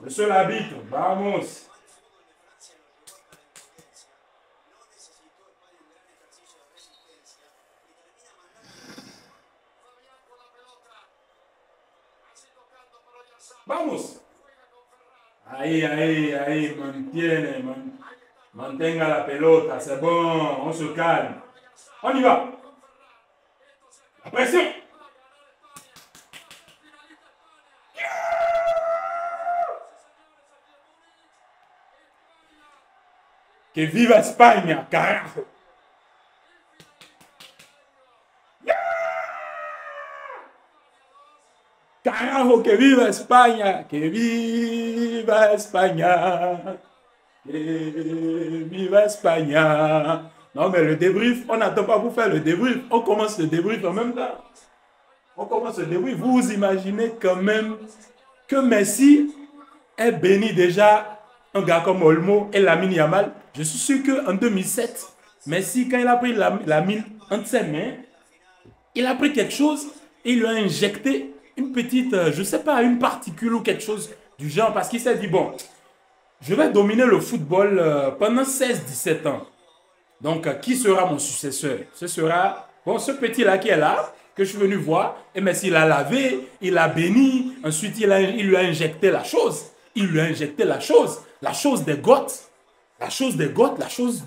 Le seul arbitre, vamos. Vamos. Ahí, mantiene, mantenga la pelota, c'est bon, on se calme. On y va. La pression. Que viva España, carajo. Carajo, que viva España, que viva España, que viva España. Non, mais le débrief, on n'attend pas pour faire le débrief. On commence le débrief en même temps. On commence le débrief. Vous vous imaginez quand même que Messi est béni déjà un gars comme Olmo et Lamine Yamal. Je suis sûr qu'en 2007, Messi, quand il a pris Lamine entre ses mains, il a pris quelque chose et il lui a injecté une petite, je ne sais pas, une particule ou quelque chose du genre, parce qu'il s'est dit, bon, je vais dominer le football pendant 16-17 ans. Donc, qui sera mon successeur? Ce sera, bon, ce petit-là qui est là, que je suis venu voir, et Messi l'a lavé, il l'a béni, ensuite il lui a injecté la chose. Il lui a injecté la chose des goths, la chose des goths, la chose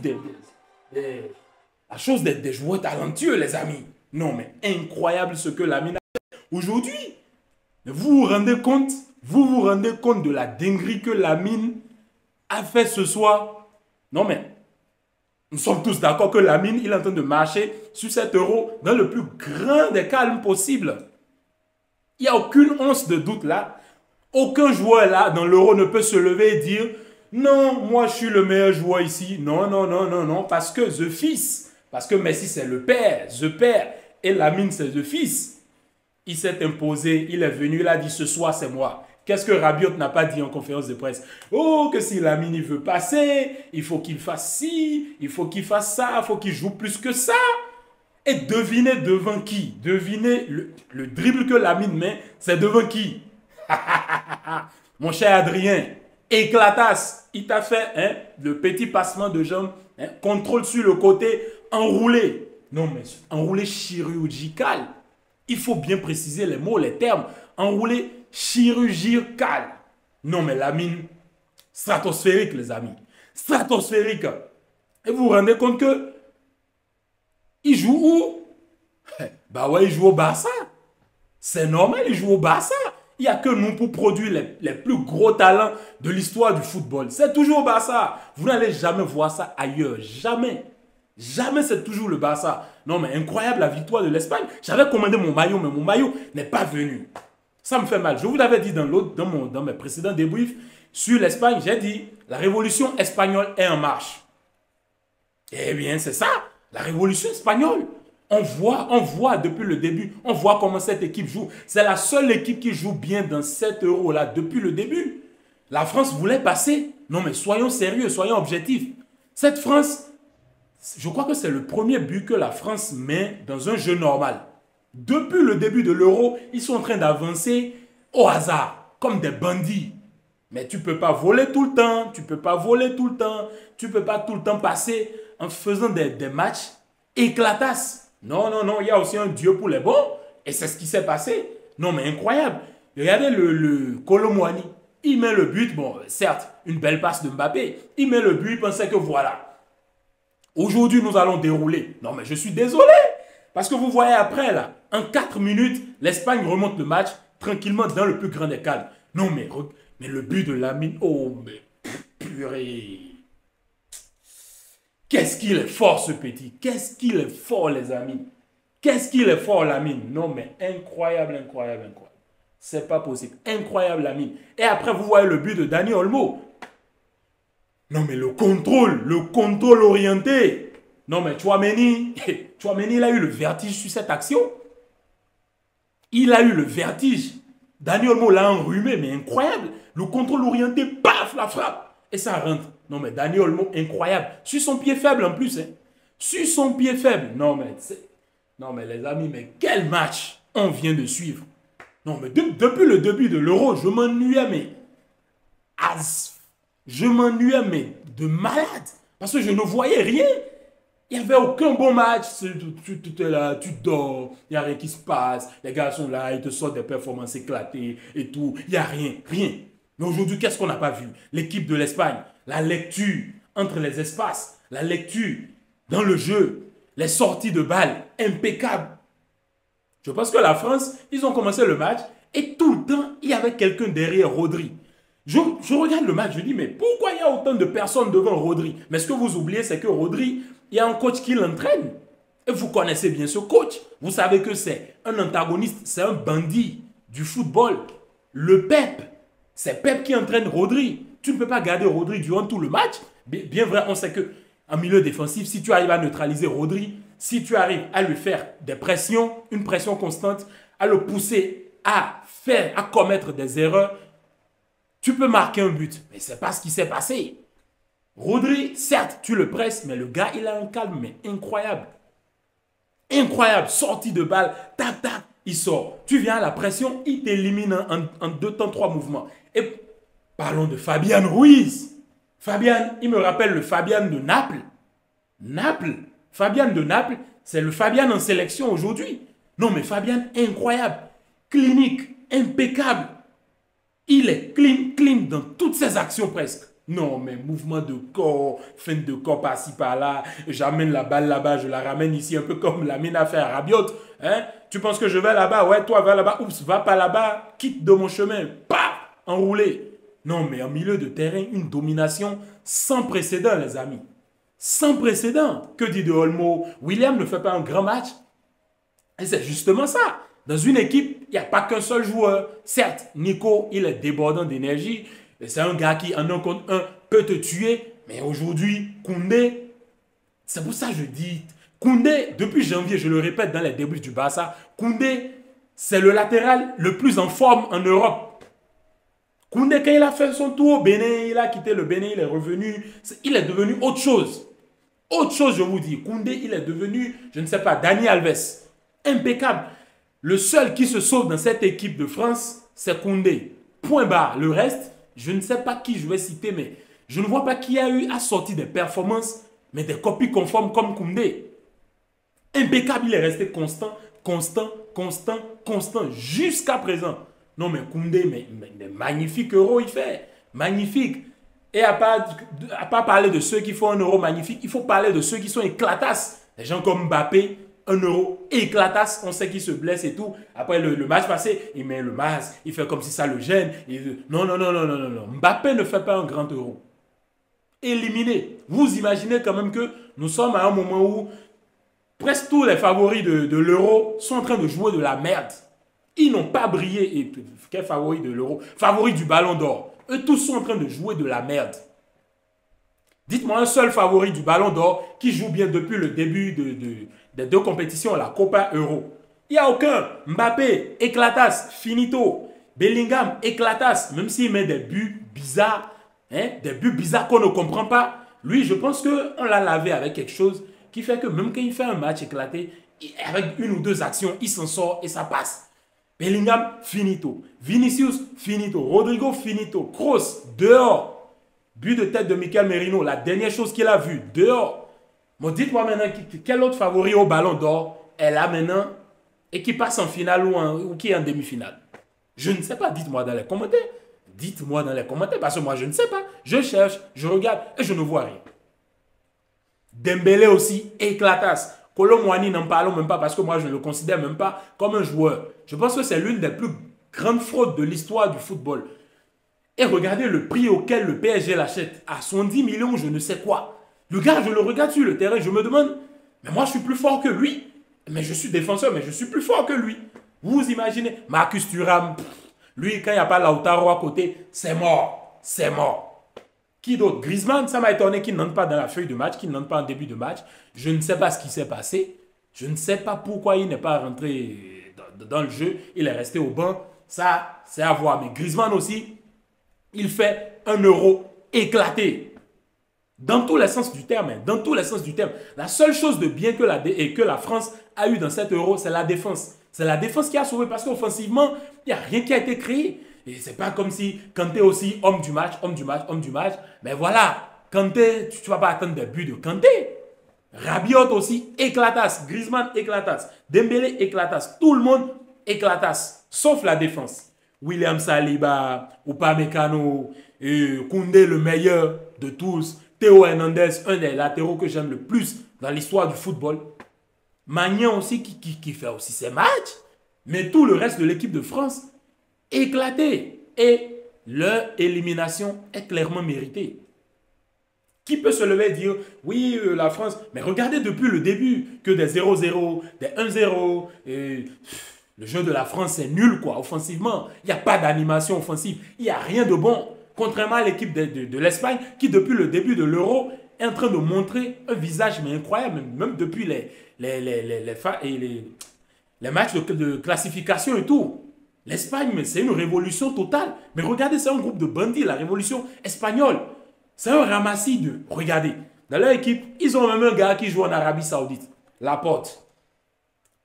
des joueurs talentueux, les amis. Non, mais incroyable ce que Lamine a fait aujourd'hui. Vous vous rendez compte de la dinguerie que Lamine a fait ce soir? Non, mais nous sommes tous d'accord que Lamine, il est en train de marcher sur cet euro dans le plus grand des calmes possible. Il n'y a aucune once de doute là. Aucun joueur là dans l'euro ne peut se lever et dire non, moi je suis le meilleur joueur ici. Non, non, non, non, non, parce que The Fils, parce que Messi c'est le père, The Père, et Lamine c'est The Fils. Il s'est imposé, il est venu, il a dit ce soir c'est moi. Qu'est-ce que Rabiot n'a pas dit en conférence de presse? Oh, que si Lamine il veut passer, il faut qu'il fasse ci, il faut qu'il fasse ça, il faut qu'il joue plus que ça. Et devinez devant qui? Devinez le dribble que Lamine met, c'est devant qui? Mon cher Adrien, éclatasse, il t'a fait le petit passement de jambes, contrôle sur le côté, enroulé. Non mais enroulé chirurgical. Il faut bien préciser les mots, les termes. Enroulé chirurgical. Non mais Lamine, stratosphérique les amis. Stratosphérique. Et vous vous rendez compte que il joue où? Bah ouais, il joue au Barça. C'est normal, il joue au Barça. Il n'y a que nous pour produire les plus gros talents de l'histoire du football. C'est toujours au Barça. Vous n'allez jamais voir ça ailleurs. Jamais. Jamais c'est toujours le Barça. Non mais incroyable la victoire de l'Espagne. J'avais commandé mon maillot, mais mon maillot n'est pas venu. Ça me fait mal. Je vous l'avais dit dans mes précédents débriefs sur l'Espagne. J'ai dit, la révolution espagnole est en marche. Eh bien c'est ça, la révolution espagnole. On voit depuis le début, on voit comment cette équipe joue. C'est la seule équipe qui joue bien dans cet euro-là depuis le début. La France voulait passer. Non mais soyons sérieux, soyons objectifs. Cette France, je crois que c'est le premier but que la France met dans un jeu normal. Depuis le début de l'euro, ils sont en train d'avancer au hasard, comme des bandits. Mais tu ne peux pas voler tout le temps, tu ne peux pas voler tout le temps, tu ne peux pas tout le temps passer en faisant des matchs éclatasses. Non, non, non, il y a aussi un Dieu pour les bons. Et c'est ce qui s'est passé. Non, mais incroyable. Regardez le Kolo Muani. Il met le but, bon, certes, une belle passe de Mbappé. Il met le but, il pensait que voilà. Aujourd'hui, nous allons dérouler. Non, mais je suis désolé. Parce que vous voyez après, là, en 4 minutes, l'Espagne remonte le match tranquillement dans le plus grand des calmes. Non, mais le but de Lamine, oh, mais purée. Qu'est-ce qu'il est fort, ce petit. Qu'est-ce qu'il est fort, les amis. Qu'est-ce qu'il est fort, Lamine. Non, mais incroyable, incroyable, incroyable. C'est pas possible. Incroyable, Lamine. Et après, vous voyez le but de Dani Olmo. Non, mais le contrôle orienté. Non, mais Tchouaméni, il a eu le vertige sur cette action. Il a eu le vertige. Dani Olmo l'a enrhumé, mais incroyable. Le contrôle orienté, paf, la frappe. Et ça rentre. Non, mais Dani Olmo, incroyable. Sur son pied faible en plus. Hein. Sur son pied faible. Non, mais les amis, mais quel match on vient de suivre. Non, mais depuis le début de l'Euro, je m'ennuyais, mais Je m'ennuyais, mais de malade. Parce que je ne voyais rien. Il n'y avait aucun bon match. Tu es là, tu dors, il n'y a rien qui se passe. Les gars sont là, ils te sortent des performances éclatées et tout. Il n'y a rien, rien. Mais aujourd'hui, qu'est-ce qu'on n'a pas vu? L'équipe de l'Espagne, la lecture entre les espaces, la lecture dans le jeu, les sorties de balles impeccables. Je pense que la France, ils ont commencé le match et tout le temps, il y avait quelqu'un derrière Rodri. Je regarde le match, je dis, mais pourquoi il y a autant de personnes devant Rodri? Mais ce que vous oubliez, c'est que Rodri, il y a un coach qui l'entraîne. Et vous connaissez bien ce coach. Vous savez que c'est un antagoniste, c'est un bandit du football. Le Pep, c'est Pep qui entraîne Rodri. Tu ne peux pas garder Rodri durant tout le match. Bien vrai, on sait que en milieu défensif, si tu arrives à neutraliser Rodri, si tu arrives à lui faire des pressions, une pression constante, à le pousser à commettre des erreurs, tu peux marquer un but. Mais ce n'est pas ce qui s'est passé. Rodri, certes, tu le presses, mais le gars, il a un calme, mais incroyable. Incroyable. Sortie de balle, tac, tac, il sort. Tu viens à la pression, il t'élimine en 2 temps, 3 mouvements. Et parlons de Fabian Ruiz. Fabian, il me rappelle le Fabian de Naples. Naples. Fabian de Naples, c'est le Fabian en sélection aujourd'hui. Non, mais Fabian, incroyable. Clinique, impeccable. Il est clean dans toutes ses actions presque. Non, mais mouvement de corps, feinte de corps par-ci, par-là. J'amène la balle là-bas, je la ramène ici, un peu comme Lamine a fait à Rabiot. Hein? Tu penses que je vais là-bas? Ouais, toi, va là-bas. Oups, va pas là-bas. Quitte de mon chemin. Paf! Enroulé. Non, mais en milieu de terrain, une domination sans précédent, les amis. Sans précédent. Que dit de Olmo? William ne fait pas un grand match. Et c'est justement ça. Dans une équipe, il n'y a pas qu'un seul joueur. Certes, Nico, il est débordant d'énergie. C'est un gars qui, en 1 contre 1, peut te tuer. Mais aujourd'hui, Koundé, c'est pour ça que je dis, Koundé, depuis janvier, je le répète dans les débuts du Barça, Koundé, c'est le latéral le plus en forme en Europe. Koundé, quand il a fait son tour au Bénin, il a quitté le Bénin, il est revenu, il est devenu autre chose. Autre chose, je vous dis. Koundé, il est devenu, je ne sais pas, Dani Alves. Impeccable. Le seul qui se sauve dans cette équipe de France, c'est Koundé. Point barre. Le reste, je ne sais pas qui je vais citer, mais je ne vois pas qui a eu à sortir des performances, mais des copies conformes comme Koundé. Impeccable, il est resté constant, constant, jusqu'à présent. Non, mais Koundé, mais magnifique euro il fait. Magnifique. Et à pas parler de ceux qui font un euro magnifique, il faut parler de ceux qui sont éclatasses. Les gens comme Mbappé, un euro éclatasse, on sait qu'il se blesse et tout. Après le match passé, il met le masque, il fait comme si ça le gêne. Non. Mbappé ne fait pas un grand euro. Éliminé. Vous imaginez quand même que nous sommes à un moment où presque tous les favoris de l'euro sont en train de jouer de la merde. Ils n'ont pas brillé. Et quel favori de l'euro? Favori du ballon d'or. Eux tous sont en train de jouer de la merde. Dites-moi un seul favori du ballon d'or qui joue bien depuis le début des 2 compétitions, la Copa Euro. Il n'y a aucun. Mbappé, éclatasse, finito. Bellingham, éclatasse, même s'il met des buts bizarres, hein, des buts bizarres qu'on ne comprend pas. Lui, je pense qu'on l'a lavé avec quelque chose qui fait que même quand il fait un match éclaté, avec 1 ou 2 actions, il s'en sort et ça passe. Bellingham, finito. Vinicius, finito. Rodrigo, finito. Kroos, dehors. But de tête de Mikel Merino, la dernière chose qu'il a vue, dehors. Bon, dites-moi maintenant, quel autre favori au ballon d'or est là maintenant et qui passe en finale ou qui est en demi-finale? Je ne sais pas, dites-moi dans les commentaires. Dites-moi dans les commentaires, parce que moi je ne sais pas. Je cherche, je regarde et je ne vois rien. Dembélé aussi, éclatasse. Kolo Muani, n'en parlons même pas parce que moi je ne le considère même pas comme un joueur. Je pense que c'est l'une des plus grandes fraudes de l'histoire du football. Et regardez le prix auquel le PSG l'achète. À 70 millions, je ne sais quoi. Le gars, je le regarde sur le terrain, je me demande, mais moi je suis plus fort que lui. Mais je suis défenseur, mais je suis plus fort que lui. Vous imaginez, Marcus Thuram, lui, quand il n'y a pas Lautaro à côté, c'est mort. C'est mort. Qui d'autre? Griezmann, ça m'a étonné qu'il n'entre pas dans la feuille de match, qu'il n'entre pas en début de match. Je ne sais pas ce qui s'est passé. Je ne sais pas pourquoi il n'est pas rentré dans le jeu. Il est resté au banc. Ça, c'est à voir. Mais Griezmann aussi, il fait un euro éclaté. Dans tous les sens du terme. Dans tous les sens du terme. La seule chose de bien que la France a eu dans cet euro, c'est la défense. C'est la défense qui a sauvé parce qu'offensivement, il n'y a rien qui a été créé. Et c'est pas comme si Kanté aussi, homme du match, homme du match, homme du match. Mais voilà, Kanté, tu ne vas pas attendre des buts de Kanté. Rabiot aussi, éclatasse. Griezmann, éclatasse. Dembélé, éclatasse. Tout le monde, éclatasse. Sauf la défense. William Saliba, Upamecano, Koundé, le meilleur de tous. Théo Hernandez, un des latéraux que j'aime le plus dans l'histoire du football. Magnan aussi qui fait aussi ses matchs. Mais tout le reste de l'équipe de France, éclaté. Et leur élimination est clairement méritée. Qui peut se lever et dire, oui, la France, mais regardez depuis le début que des 0-0, des 1-0, le jeu de la France c'est nul quoi, offensivement. Il n'y a pas d'animation offensive, il n'y a rien de bon. Contrairement à l'équipe de l'Espagne qui depuis le début de l'Euro est en train de montrer un visage mais incroyable, même depuis les matchs de classification et tout. L'Espagne, c'est une révolution totale. Mais regardez, c'est un groupe de bandits, la révolution espagnole. C'est un ramassis de... Regardez, dans leur équipe, ils ont même un gars qui joue en Arabie Saoudite, Laporte.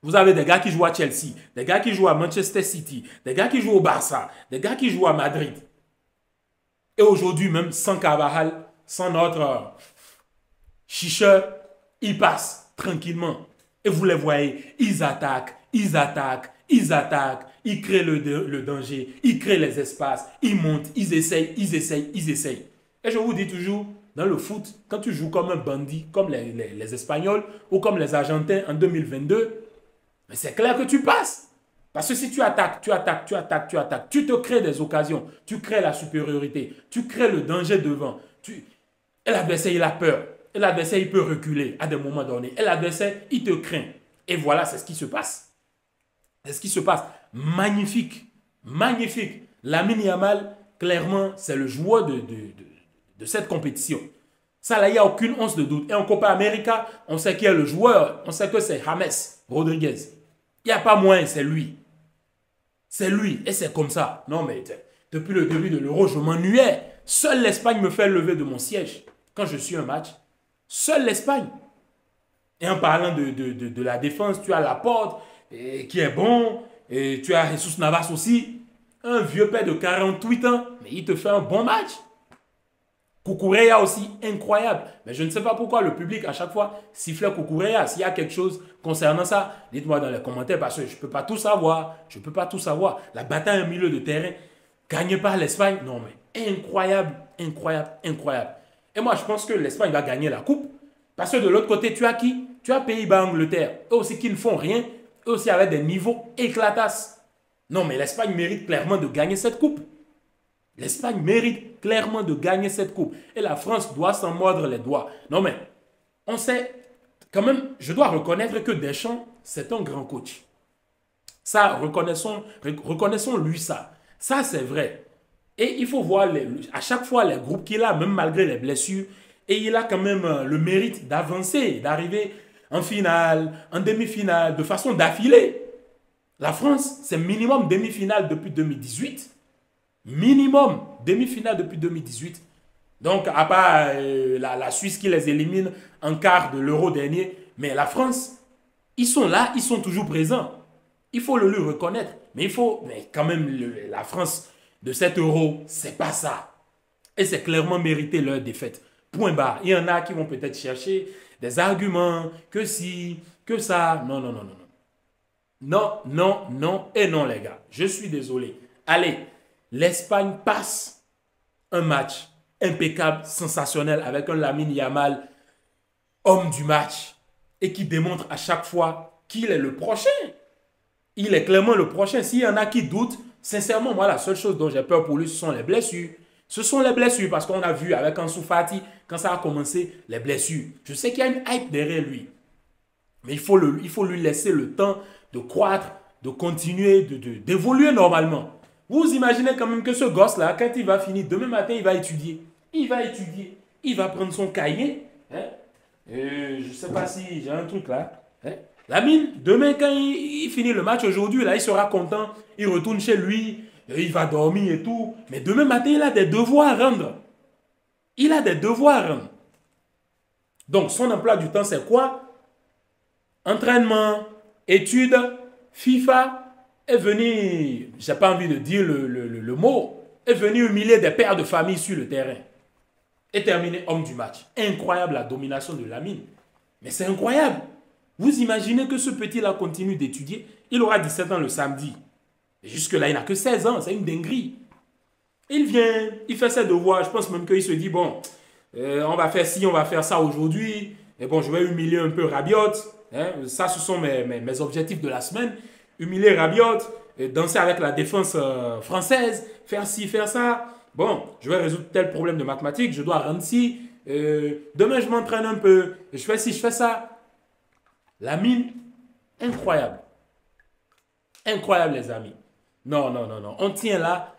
Vous avez des gars qui jouent à Chelsea, des gars qui jouent à Manchester City, des gars qui jouent au Barça, des gars qui jouent à Madrid. Et aujourd'hui, même sans Carvajal, sans notre chicheur, ils passent tranquillement. Et vous les voyez, ils attaquent, ils attaquent, ils attaquent, ils créent le danger, ils créent les espaces, ils montent, ils essayent, ils essayent, ils essayent. Et je vous dis toujours, dans le foot, quand tu joues comme un bandit, comme les Espagnols ou comme les Argentins en 2022, c'est clair que tu passes. Parce que si tu attaques, tu attaques, tu attaques, tu attaques, tu te crées des occasions, tu crées la supériorité, tu crées le danger devant. Et l'adversaire, il a peur. Et l'adversaire, il peut reculer à des moments donnés. Et l'adversaire, il te craint. Et voilà, c'est ce qui se passe. C'est ce qui se passe. Magnifique. Magnifique. Lamine Yamal, clairement, c'est le joueur de cette compétition. Ça, là, il n'y a aucune once de doute. Et en Copa América, on sait qui est le joueur. On sait que c'est James Rodriguez. Il n'y a pas moins, c'est lui. C'est lui. Et c'est comme ça. Non, mais depuis le début de l'Euro, je m'ennuyais. Seule l'Espagne me fait lever de mon siège quand je suis un match. Seule l'Espagne. Et en parlant de la défense, tu as Laporte qui est bon. Et tu as Jesus Navas aussi. Un vieux père de 48 ans. Mais il te fait un bon match. Cucurella aussi, incroyable. Mais je ne sais pas pourquoi le public, à chaque fois, sifflait Cucurella. S'il y a quelque chose concernant ça, dites-moi dans les commentaires parce que je ne peux pas tout savoir. Je ne peux pas tout savoir. La bataille au milieu de terrain, gagnée par l'Espagne, non mais incroyable, incroyable, incroyable. Et moi, je pense que l'Espagne va gagner la coupe. Parce que de l'autre côté, tu as qui? Tu as Pays-Bas, Angleterre. Eux aussi qui ne font rien. Eux aussi avec des niveaux éclatasses. Non mais l'Espagne mérite clairement de gagner cette coupe. L'Espagne mérite clairement de gagner cette coupe. Et la France doit s'en mordre les doigts. Non mais, on sait, quand même, je dois reconnaître que Deschamps, c'est un grand coach. Ça, reconnaissons-lui ça. Ça, c'est vrai. Et il faut voir à chaque fois les groupes qu'il a, même malgré les blessures, et il a quand même le mérite d'avancer, d'arriver en finale, en demi-finale, de façon d'affilée. La France, c'est minimum demi-finale depuis 2018. Minimum demi-finale depuis 2018. Donc, à part la Suisse qui les élimine en quart de l'Euro dernier, mais la France, ils sont là, ils sont toujours présents. Il faut le lui reconnaître. Mais quand même, la France de cet Euro, c'est pas ça. Et c'est clairement mérité leur défaite. Point barre. Il y en a qui vont peut-être chercher des arguments, que si, que ça. Non, non, non, non, non. Non, non, non et non, les gars. Je suis désolé. Allez. L'Espagne passe un match impeccable, sensationnel, avec un Lamine Yamal, homme du match, et qui démontre à chaque fois qu'il est le prochain. Il est clairement le prochain. S'il y en a qui doutent, sincèrement, moi, la seule chose dont j'ai peur pour lui, ce sont les blessures. Ce sont les blessures, parce qu'on a vu avec Ansu Fati, quand ça a commencé, les blessures. Je sais qu'il y a une hype derrière lui. Mais il faut lui laisser le temps de croître, de continuer, d'évoluer normalement. Vous imaginez quand même que ce gosse-là, quand il va finir, demain matin, il va étudier. Il va étudier. Il va prendre son cahier. Hein? Je ne sais pas si j'ai un truc là. Hein? Lamine, demain, quand il finit le match aujourd'hui, là, il sera content. Il retourne chez lui. Il va dormir et tout. Mais demain matin, il a des devoirs à rendre. Il a des devoirs à rendre. Donc, son emploi du temps, c'est quoi? Entraînement, études, FIFA. est venu, j'ai pas envie de dire le mot, est venu humilier des pères de famille sur le terrain. Et terminé homme du match. Incroyable la domination de Lamine. Mais c'est incroyable. Vous imaginez que ce petit-là continue d'étudier. Il aura 17 ans le samedi. Jusque-là, il n'a que 16 ans. C'est une dinguerie. Il vient, il fait ses devoirs. Je pense même qu'il se dit, bon, on va faire ci, on va faire ça aujourd'hui. Et bon, je vais humilier un peu Rabiot. Hein. Ça, ce sont mes objectifs de la semaine. Humilier Rabiot, danser avec la défense française, faire ci, faire ça. Bon, je vais résoudre tel problème de mathématiques, je dois rendre ci. Demain, je m'entraîne un peu. Je fais ci, je fais ça. Lamine, incroyable. Incroyable, les amis. Non, non, non, non. On tient là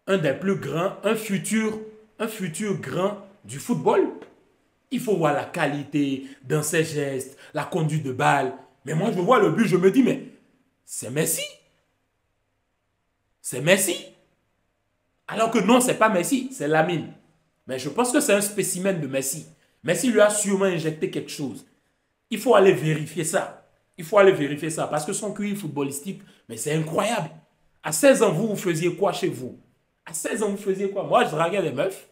un des plus grands, un futur grand du football. Il faut voir la qualité dans ses gestes, la conduite de balle. Mais moi, je vois le but, je me dis, mais c'est Messi. C'est Messi. Alors que non, c'est pas Messi, c'est Lamine. Mais je pense que c'est un spécimen de Messi. Messi lui a sûrement injecté quelque chose. Il faut aller vérifier ça. Il faut aller vérifier ça. Parce que son QI footballistique, mais c'est incroyable. À 16 ans, vous faisiez quoi chez vous? À 16 ans, vous faisiez quoi? Moi, je draguais des meufs.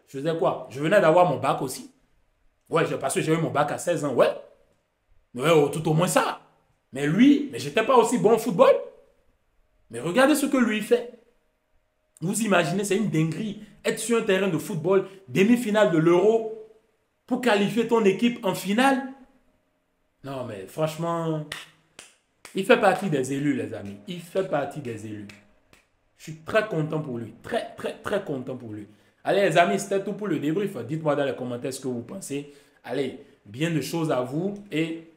Je faisais quoi? Je venais d'avoir mon bac aussi. Ouais, parce que j'ai eu mon bac à 16 ans, ouais. Ouais, tout au moins ça. Mais lui, mais j'étais pas aussi bon au football. Mais regardez ce que lui fait. Vous imaginez, c'est une dinguerie. Être sur un terrain de football, demi-finale de l'Euro, pour qualifier ton équipe en finale. Non, mais franchement, il fait partie des élus, les amis. Il fait partie des élus. Je suis très content pour lui. Très, très, très content pour lui. Allez, les amis, c'était tout pour le débrief. Dites-moi dans les commentaires ce que vous pensez. Allez, bien de choses à vous et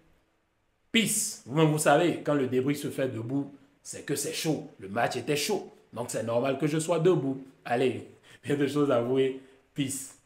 peace. Vous-même, vous savez, quand le débrief se fait debout, c'est que c'est chaud. Le match était chaud. Donc, c'est normal que je sois debout. Allez, bien de choses à vous et peace.